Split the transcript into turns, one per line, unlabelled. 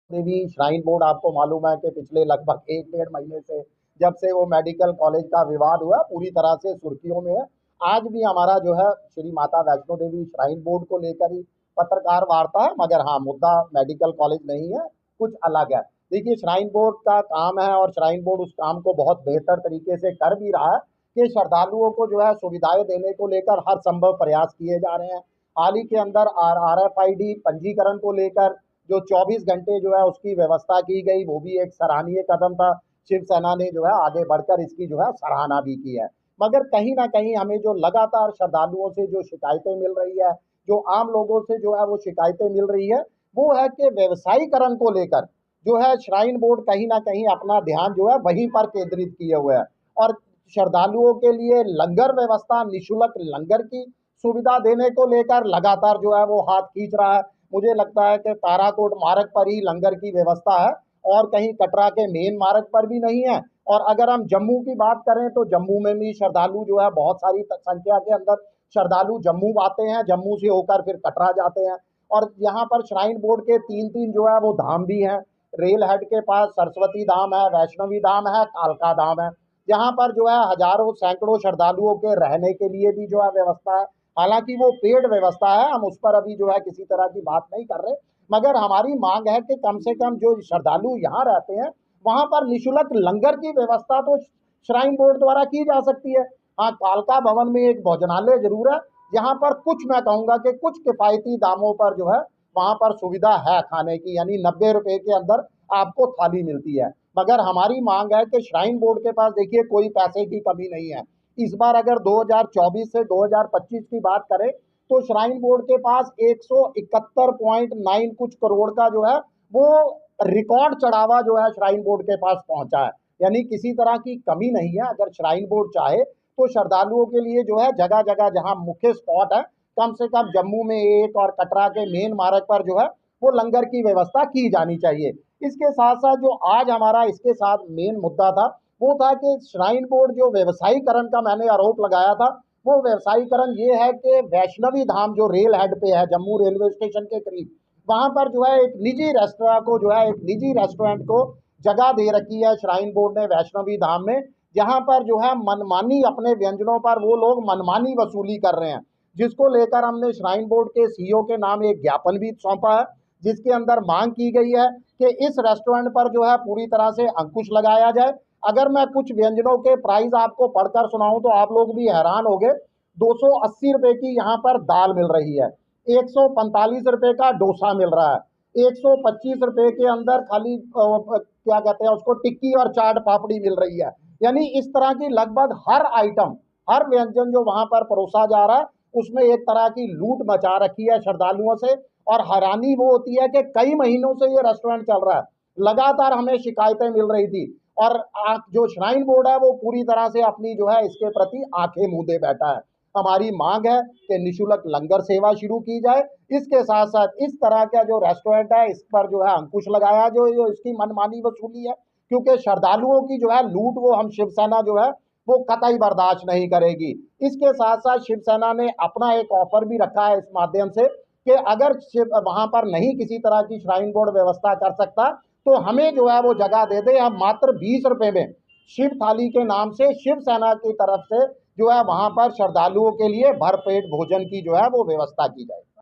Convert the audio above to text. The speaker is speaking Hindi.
देवी श्राइन बोर्ड आपको मालूम है कि पिछले लगभग 1 डेढ़ महीने से जब से वो मेडिकल कॉलेज का विवाद हुआ पूरी तरह से सुर्खियों में है। आज भी हमारा जो है श्री माता वैष्णो देवी श्राइन बोर्ड को लेकर ही पत्रकार वार्ता है, मगर हाँ, मुद्दा मेडिकल कॉलेज नहीं है, कुछ अलग है। देखिए, श्राइन बोर्ड का काम है और श्राइन बोर्ड उस काम को बहुत बेहतर तरीके से कर भी रहा है कि श्रद्धालुओं को जो है सुविधाएं देने को लेकर हर संभव प्रयास किए जा रहे हैं। हाल ही के अंदर RFID पंजीकरण को लेकर जो 24 घंटे जो है उसकी व्यवस्था की गई, वो भी एक सराहनीय कदम था। शिवसेना ने जो है आगे बढ़कर इसकी जो है सराहना भी की है। मगर कहीं ना कहीं हमें जो लगातार श्रद्धालुओं से जो शिकायतें मिल रही है, जो आम लोगों से जो है वो शिकायतें मिल रही है, वो है कि व्यवसायीकरण को लेकर जो है श्राइन बोर्ड कहीं ना कहीं अपना ध्यान जो है वहीं पर केंद्रित किए हुए है। और श्रद्धालुओं के लिए लंगर व्यवस्था, निःशुल्क लंगर की सुविधा देने को लेकर लगातार जो है वो हाथ खींच रहा है। मुझे लगता है कि ताराकोट मार्ग पर ही लंगर की व्यवस्था है और कहीं कटरा के मेन मार्ग पर भी नहीं है। और अगर हम जम्मू की बात करें तो जम्मू में भी श्रद्धालु जो है बहुत सारी संख्या के अंदर श्रद्धालु जम्मू आते हैं, जम्मू से होकर फिर कटरा जाते हैं। और यहाँ पर श्राइन बोर्ड के तीन तीन जो है वो धाम भी हैं। रेल हेड के पास सरस्वती धाम है, वैष्णवी धाम है, कालका धाम है, जहाँ पर जो है हजारों सैकड़ों श्रद्धालुओं के रहने के लिए भी जो है व्यवस्था है। हालांकि वो पेड व्यवस्था है, हम उस पर अभी जो है किसी तरह की बात नहीं कर रहे, मगर हमारी मांग है कि कम से कम जो श्रद्धालु यहाँ रहते हैं वहां पर निःशुल्क लंगर की व्यवस्था तो श्राइन बोर्ड द्वारा की जा सकती है। हाँ, कालका भवन में एक भोजनालय जरूर है, जहां पर कुछ मैं कहूंगा कि कुछ किफायती दामों पर जो है वहां पर सुविधा है खाने की, यानी 90 रुपए के अंदर आपको थाली मिलती है। मगर हमारी मांग है कि श्राइन बोर्ड के पास देखिए कोई पैसे की कमी नहीं है। इस बार अगर 2024 से 2025 की बात करें तो श्राइन बोर्ड के पास 171.9 कुछ करोड़ का जो है वो रिकॉर्ड चढ़ावा जो है श्राइन बोर्ड के पास पहुंचा है। यानी किसी तरह की कमी नहीं है। अगर श्राइन बोर्ड चाहे तो श्रद्धालुओं के लिए जो है जगह जगह जहां मुख्य स्पॉट है, कम से कम जम्मू में एक और कटरा के मेन मार्ग पर जो है वो लंगर की व्यवस्था की जानी चाहिए। इसके साथ साथ जो आज हमारा इसके साथ मेन मुद्दा था वो था कि श्राइन बोर्ड जो व्यवसायीकरण का मैंने आरोप लगाया था, वो व्यवसायीकरण ये है कि वैष्णवी धाम जो रेल हेड पे है जम्मू रेलवे स्टेशन के करीब, वहां पर जो है एक निजी रेस्टोरेंट को जो है एक निजी रेस्टोरेंट को जगह दे रखी है श्राइन बोर्ड ने वैष्णवी धाम में, जहां पर जो है मनमानी अपने व्यंजनों पर वो लोग मनमानी वसूली कर रहे हैं। जिसको लेकर हमने श्राइन बोर्ड के CEO के नाम एक ज्ञापन भी सौंपा है, जिसके अंदर मांग की गई है कि इस रेस्टोरेंट पर जो है पूरी तरह से अंकुश लगाया जाए। अगर मैं कुछ व्यंजनों के प्राइस आपको पढ़कर सुनाऊं तो आप लोग भी हैरान हो गए। 280 रुपए की यहाँ पर दाल मिल रही है, 145 रुपए का डोसा मिल रहा है, 125 रुपए के अंदर खाली क्या कहते हैं उसको, टिक्की और चाट पापड़ी मिल रही है। यानी इस तरह की लगभग हर आइटम, हर व्यंजन जो वहां पर परोसा जा रहा है उसमें एक तरह की लूट मचा रखी है श्रद्धालुओं से। और हैरानी वो होती है कि कई महीनों से ये रेस्टोरेंट चल रहा है, लगातार हमें शिकायतें मिल रही थी और जो श्राइन बोर्ड है वो पूरी तरह से अपनी जो है इसके प्रति आंखें मूंदे बैठा है। हमारी मांग है कि निःशुल्क लंगर सेवा शुरू की जाए। इसके साथ साथ इस तरह का जो रेस्टोरेंट है इस पर जो है अंकुश लगाया, जो इसकी मनमानी वसूली है, क्योंकि श्रद्धालुओं की जो है लूट वो हम शिवसेना जो है वो कतई बर्दाश्त नहीं करेगी। इसके साथ साथ शिवसेना ने अपना एक ऑफर भी रखा है इस माध्यम से कि अगर वहां पर नहीं किसी तरह की श्राइन बोर्ड व्यवस्था कर सकता तो हमें जो है वो जगह दे दे, हम मात्र 20 रुपए में शिव थाली के नाम से शिवसेना की तरफ से जो है वहां पर श्रद्धालुओं के लिए भरपेट भोजन की जो है वो व्यवस्था की जाए।